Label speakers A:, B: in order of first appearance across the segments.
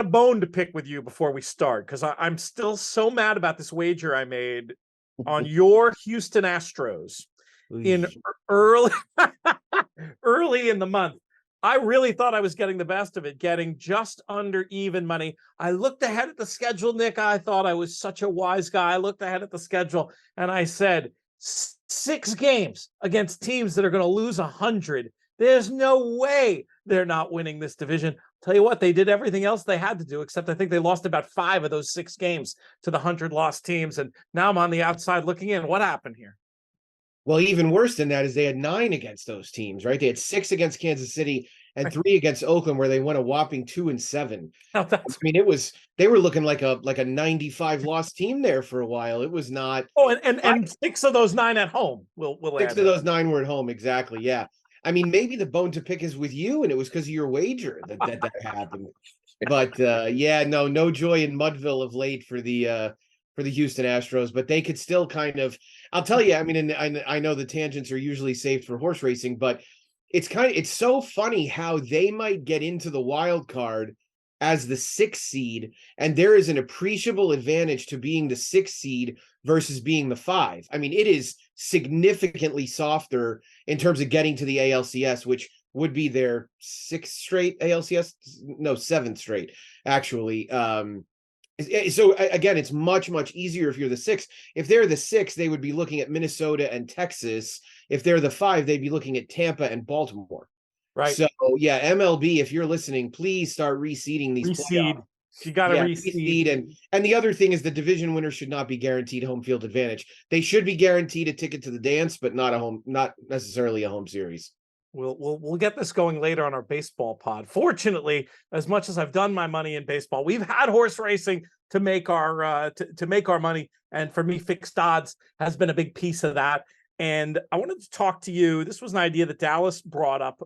A: bone to pick with you before we start, because I'm still so mad about this wager I made on your Houston Astros in early early in the month. I really thought I was getting the best of it, getting just under even money. I looked ahead at the schedule, Nick. I thought I was such a wise guy. I looked ahead at the schedule and I said, 6 games against teams that are going to lose 100. There's no way they're not winning this division. Tell you what, they did everything else they had to do, except I think they lost about 5 of those 6 games to the 100 lost teams. And now I'm on the outside looking in. What happened here?
B: Well, even worse than that is they had 9 against those teams, right? They had 6 against Kansas City and 3 against Oakland, where they went a whopping 2-7.
A: Oh,
B: I mean, they were looking like a 95 loss team there for a while. It was not.
A: Oh, and 6 of those 9 at home. We'll
B: 6
A: add
B: of those 9 were at home. Exactly. Yeah. I mean, maybe the bone to pick is with you, and it was because of your wager that happened. But yeah, no joy in Mudville of late for the Houston Astros, but they could still kind of. I'll tell you. I mean, and I know the tangents are usually saved for horse racing, but it's so funny how they might get into the wild card as the 6th seed, and there is an appreciable advantage to being the 6th seed versus being the 5. I mean, it is significantly softer in terms of getting to the ALCS, which would be their 6th straight ALCS. No, 7th straight, actually. So again, it's much easier if you're the 6th. If they're the 6th, they would be looking at Minnesota and Texas. If they're the 5, they'd be looking at Tampa and Baltimore.
A: Right.
B: So yeah, MLB, if you're listening, please start reseeding these playoffs.
A: You got to reseed.
B: And the other thing is the division winner should not be guaranteed home field advantage. They should be guaranteed a ticket to the dance, but not necessarily a home series.
A: We'll get this going later on our baseball pod. Fortunately, as much as I've done my money in baseball, we've had horse racing to make our to make our money, and for me, fixed odds has been a big piece of that. And I wanted to talk to you. This was an idea that Dallas brought up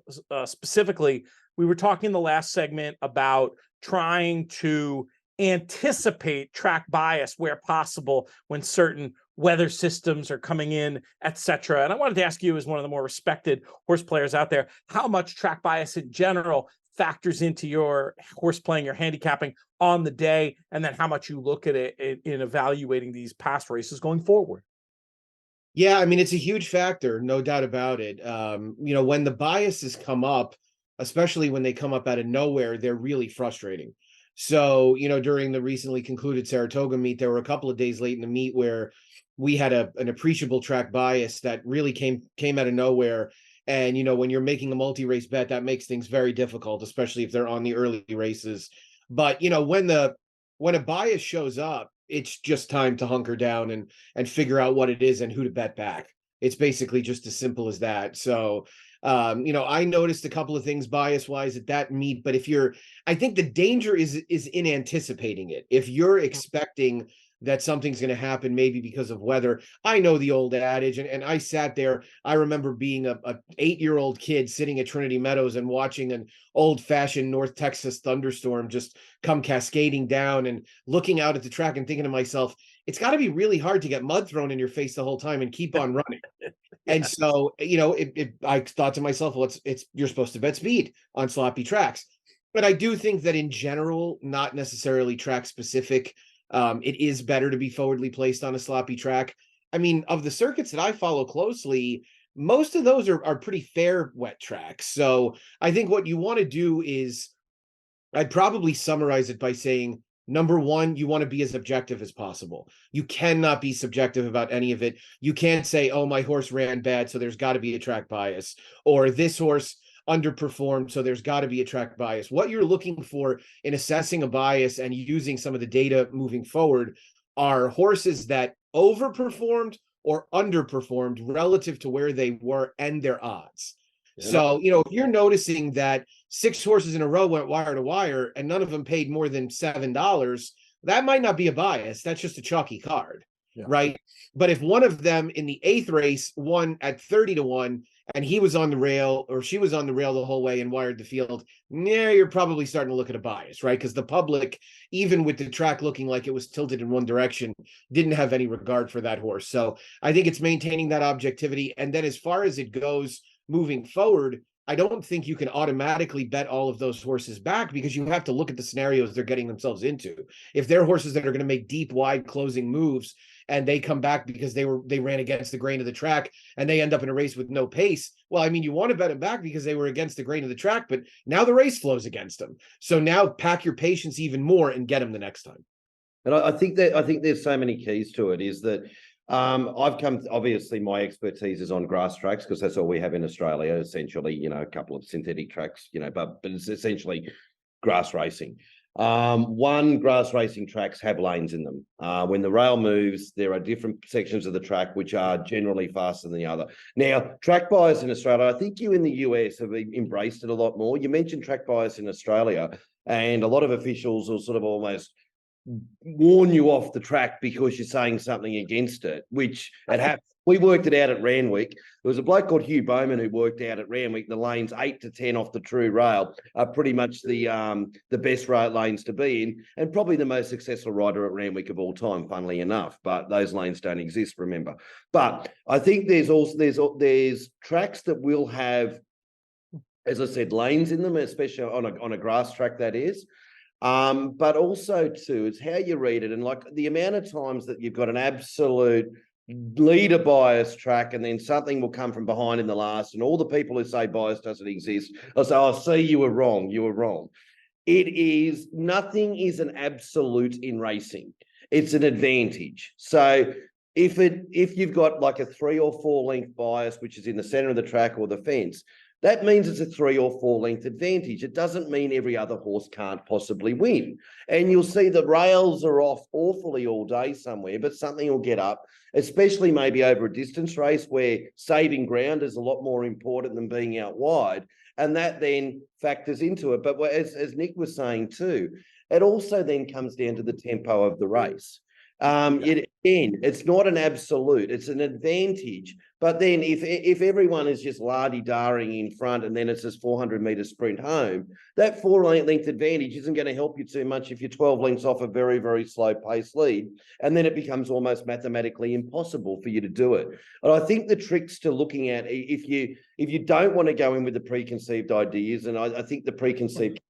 A: specifically. We were talking in the last segment about trying to anticipate track bias where possible when certain weather systems are coming in, etc. And I wanted to ask you, as one of the more respected horse players out there, how much track bias in general factors into your horse playing, your handicapping on the day, and then how much you look at it in evaluating these past races going forward.
B: Yeah, I mean, it's a huge factor, no doubt about it. When the biases come up, especially when they come up out of nowhere, they're really frustrating. So, during the recently concluded Saratoga meet, there were a couple of days late in the meet where we had an appreciable track bias that really came out of nowhere. And, when you're making a multi-race bet, that makes things very difficult, especially if they're on the early races. But, when a bias shows up, it's just time to hunker down and figure out what it is and who to bet back. It's basically just as simple as that. So, I noticed a couple of things bias wise at that meet, but I think the danger is in anticipating it. If you're expecting that something's going to happen, maybe because of weather. I know the old adage, and I sat there. I remember being a 8-year-old kid sitting at Trinity Meadows and watching an old-fashioned North Texas thunderstorm just come cascading down, and looking out at the track and thinking to myself, it's got to be really hard to get mud thrown in your face the whole time and keep on running. And so, I thought to myself, well, you're supposed to bet speed on sloppy tracks. But I do think that in general, not necessarily track specific, it is better to be forwardly placed on a sloppy track. I mean, of the circuits that I follow closely, most of those are pretty fair wet tracks. So I think what you want to do is, I'd probably summarize it by saying, number one, you want to be as objective as possible. You cannot be subjective about any of it. You can't say, oh, my horse ran bad, so there's got to be a track bias, or this horse underperformed, so there's got to be a track bias. What you're looking for in assessing a bias and using some of the data moving forward are horses that overperformed or underperformed relative to where they were and their odds. Yeah. So, if you're noticing that 6 horses in a row went wire to wire and none of them paid more than $7, that might not be a bias. That's just a chalky card, right? But if one of them in the 8th race won at 30-1, and he was on the rail or she was on the rail the whole way and wired the field, you're probably starting to look at a bias, right? Because the public, even with the track looking like it was tilted in one direction, didn't have any regard for that horse. So I think it's maintaining that objectivity. And then as far as it goes moving forward, I don't think you can automatically bet all of those horses back, because you have to look at the scenarios they're getting themselves into. If they're horses that are going to make deep, wide closing moves, and they come back because they ran against the grain of the track, and they end up in a race with no pace, well, I mean, you want to bet them back because they were against the grain of the track, but now the race flows against them. So now pack your patience even more and get them the next time.
C: And I think there's so many keys to it. Is that I've come, obviously my expertise is on grass tracks, because that's all we have in Australia, essentially, you know, a couple of synthetic tracks, you know, but it's essentially grass racing. Grass racing tracks have lanes in them. When the rail moves, there are different sections of the track which are generally faster than the other. Now, track bias in Australia, I think you in the US have embraced it a lot more. You mentioned track bias in Australia, and a lot of officials will sort of almost warn you off the track because you're saying something against it, which it happened. We worked it out at Randwick. There was a bloke called Hugh Bowman who worked out at Randwick. The lanes 8 to 10 off the true rail are pretty much the best rail lanes to be in, and probably the most successful rider at Randwick of all time, funnily enough. But those lanes don't exist, remember. But I think there's tracks that will have, as I said, lanes in them, especially on a grass track, that is. But also too, it's how you read it, and like the amount of times that you've got an absolute leader bias track, and then something will come from behind in the last, and all the people who say bias doesn't exist, I'll say, "Oh, see, you were wrong. You were wrong." Nothing is an absolute in racing. It's an advantage. So if you've got like a 3 or 4 length bias, which is in the center of the track or the fence, that means it's a 3 or 4 length advantage. It doesn't mean every other horse can't possibly win. And you'll see the rails are off awfully all day somewhere, but something will get up, especially maybe over a distance race where saving ground is a lot more important than being out wide. And that then factors into it. But as Nick was saying too, it also then comes down to the tempo of the race. It's not an absolute, it's an advantage. But then if everyone is just lardy-darring in front, and then it's this 400-meter sprint home, that 4-length advantage isn't going to help you too much if you're 12 lengths off a very, very slow pace lead. And then it becomes almost mathematically impossible for you to do it. And I think the tricks to looking at, if you don't want to go in with the preconceived ideas, and I think the preconceived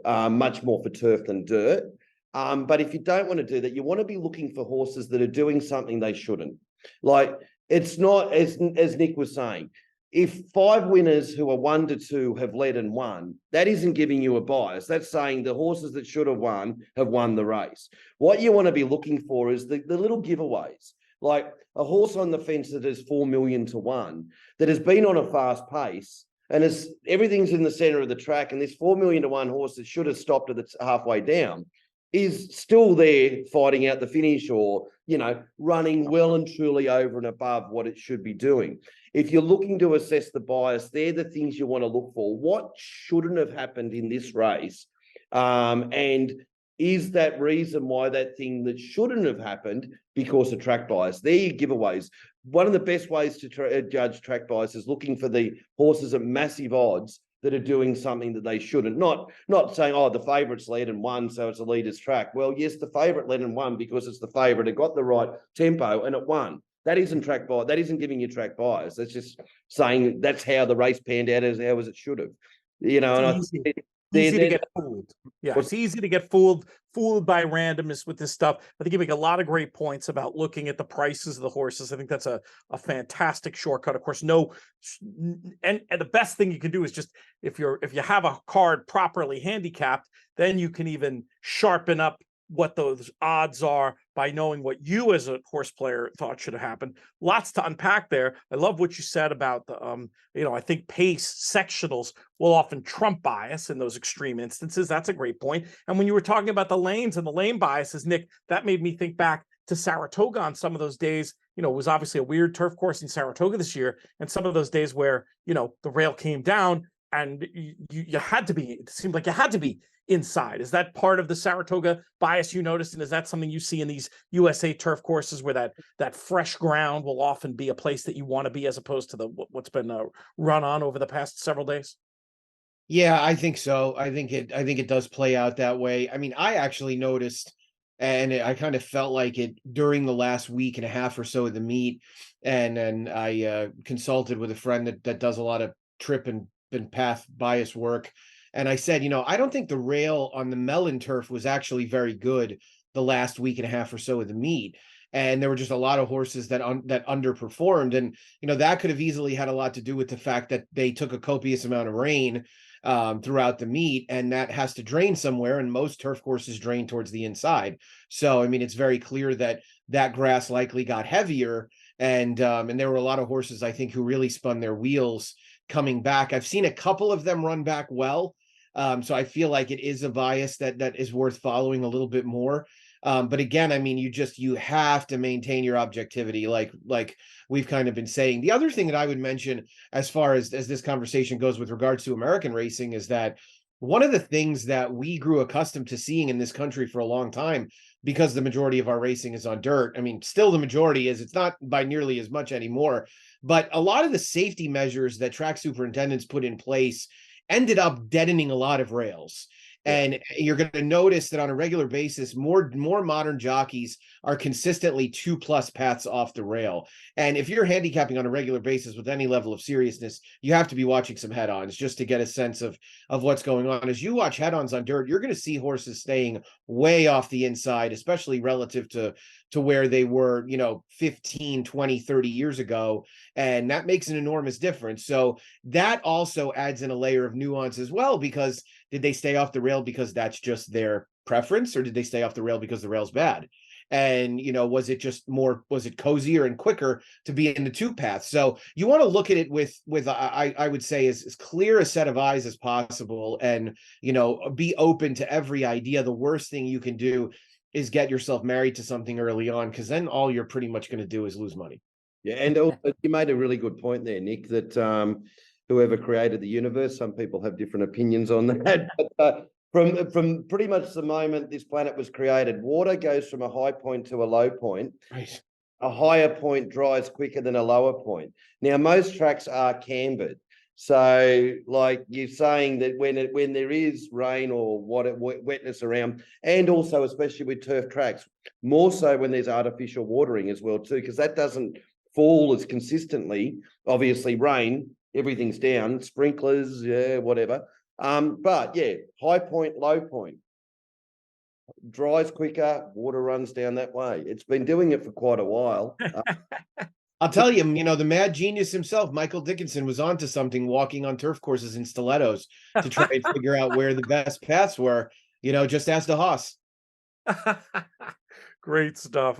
C: much more for turf than dirt. But if you don't want to do that, you want to be looking for horses that are doing something they shouldn't. Like, it's not, as Nick was saying, if 5 winners who are 1 to 2 have led and won, that isn't giving you a bias. That's saying the horses that should have won the race. What you want to be looking for is the little giveaways. Like a horse on the fence that is 4 million to 1, that has been on a fast pace, and everything's in the center of the track, and this 4 million to 1 horse that should have stopped at the halfway down is still there fighting out the finish, or, you know, running well and truly over and above what it should be doing. If you're looking to assess the bias, they're the things you want to look for. What shouldn't have happened in this race? And is that reason why that thing that shouldn't have happened because of track bias? They're your giveaways. One of the best ways to judge track bias is looking for the horses at massive odds that are doing something that they shouldn't. Not saying, oh, the favourite's led and won, so it's a leader's track. Well, yes, the favourite led and won because it's the favourite. It got the right tempo and it won. That isn't track bias. That isn't giving you track bias. That's just saying that's how the race panned out as it should have. You know, and
A: easy to get fooled. Yeah, it's easy to get fooled by randomness with this stuff. I think you make a lot of great points about looking at the prices of the horses. I think that's a fantastic shortcut. Of course, and the best thing you can do is just if you have a card properly handicapped, then you can even sharpen up what those odds are by knowing what you as a horse player thought should have happened. Lots to unpack there. I love what you said about the, I think pace sectionals will often trump bias in those extreme instances. That's a great point. And when you were talking about the lanes and the lane biases, Nick, that made me think back to Saratoga on some of those days. It was obviously a weird turf course in Saratoga this year. And some of those days where, the rail came down and you had to be, it seemed like you had to be inside. Is that part of the Saratoga bias you noticed? And is that something you see in these USA turf courses where that fresh ground will often be a place that you want to be as opposed to what's been run on over the past several days?
B: Yeah, I think so. I think it does play out that way. I mean, I actually noticed, and I kind of felt like it during the last week and a half or so of the meet. And then I consulted with a friend that does a lot of trip and and path bias work. And I said, I don't think the rail on the melon turf was actually very good the last week and a half or so of the meet. And there were just a lot of horses that that underperformed. And, that could have easily had a lot to do with the fact that they took a copious amount of rain throughout the meet, and that has to drain somewhere. And most turf courses drain towards the inside. So, I mean, it's very clear that that grass likely got heavier. And there were a lot of horses, I think, who really spun their wheels coming back. I've seen a couple of them run back well. So I feel like it is a bias that is worth following a little bit more. But again, I mean, you have to maintain your objectivity, like we've kind of been saying. The other thing that I would mention as far as this conversation goes with regards to American racing is that one of the things that we grew accustomed to seeing in this country for a long time, because the majority of our racing is on dirt. I mean, still the majority is, it's not by nearly as much anymore, but a lot of the safety measures that track superintendents put in place ended up deadening a lot of rails. And you're going to notice that on a regular basis, more modern jockeys are consistently 2+ paths off the rail. And if you're handicapping on a regular basis with any level of seriousness, you have to be watching some head-ons just to get a sense of what's going on. As you watch head-ons on dirt, you're going to see horses staying way off the inside, especially relative to where they were, 15, 20, 30 years ago. And that makes an enormous difference. So that also adds in a layer of nuance as well, because did they stay off the rail because that's just their preference, or did they stay off the rail because the rail's bad? And, was it cozier and quicker to be in the 2 paths? So you want to look at it with I would say as clear a set of eyes as possible, and, be open to every idea. The worst thing you can do is get yourself married to something early on, because then all you're pretty much going to do is lose money.
C: Yeah, and also, you made a really good point there, Nick, that whoever created the universe, some people have different opinions on that. But from pretty much the moment this planet was created, water goes from a high point to a low point.
B: Right.
C: A higher point dries quicker than a lower point. Now, most tracks are cambered. So, like you're saying, that when there is rain or wetness around, and also especially with turf tracks, more so when there's artificial watering as well too, because that doesn't fall as consistently. Obviously, rain, everything's down, sprinklers, whatever. But yeah, high point, low point, dries quicker, water runs down that way. It's been doing it for quite a while.
B: I'll tell you, the mad genius himself, Michael Dickinson, was onto something walking on turf courses in stilettos to try and figure out where the best paths were. Just ask the Haas.
A: Great stuff.